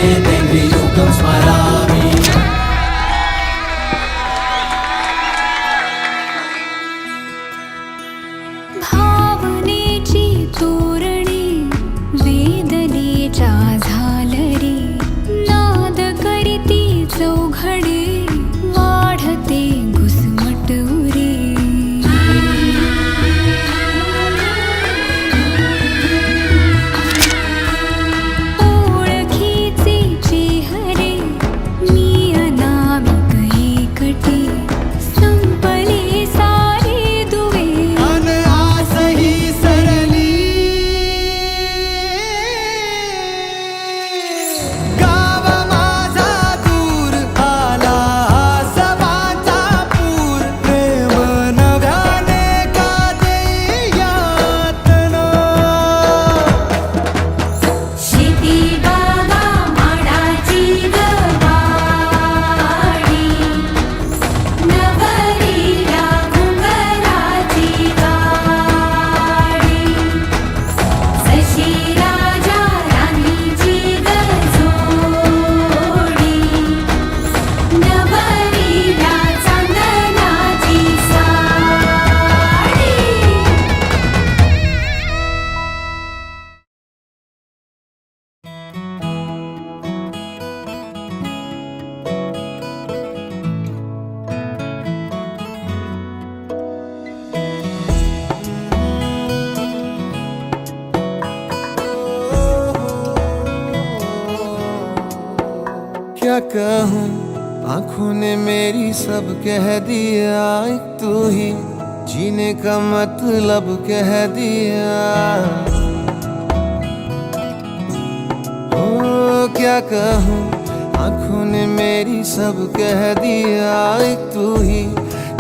तेन्द्रियुगं स्मरामि। भावनेची तोरणी वेदनेच्या झालरी नाद करीती चौघडे वाढते घुसमटुरी। ओळखीचे चेहरे मी अनामिक एकटी संपले सारे दुवे। अन आसही सरली गाव माझा दूर आला आसवाचा पूर। प्रेम नव्याने का देई यातना। शेती बागा माडाची गवाडी नवरीला घुंगराची गाडी। जशी राजा राणीची गजोडी नवरीला चांदणाची साडी। क्या कहूँ आँखों ने मेरी सब कह दिया। एक तू ही जीने का मतलब कह दिया। ओ क्या कहूँ आँखों ने मेरी सब कह दिया। एक तू ही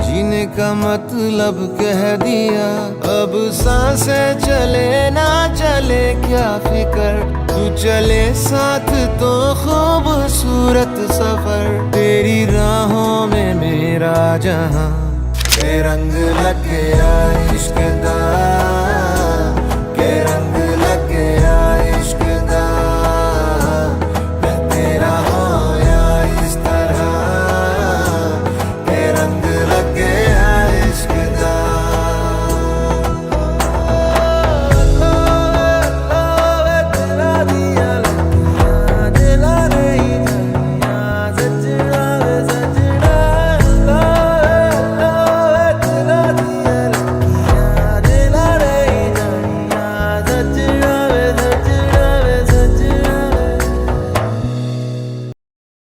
जीने का मतलब कह दिया। अब सांसें चले ना चले क्या फिकर, तू चले साथ तो खूबसूरत सफर। तेरी राहों में मेरा जहां रंग लग गया।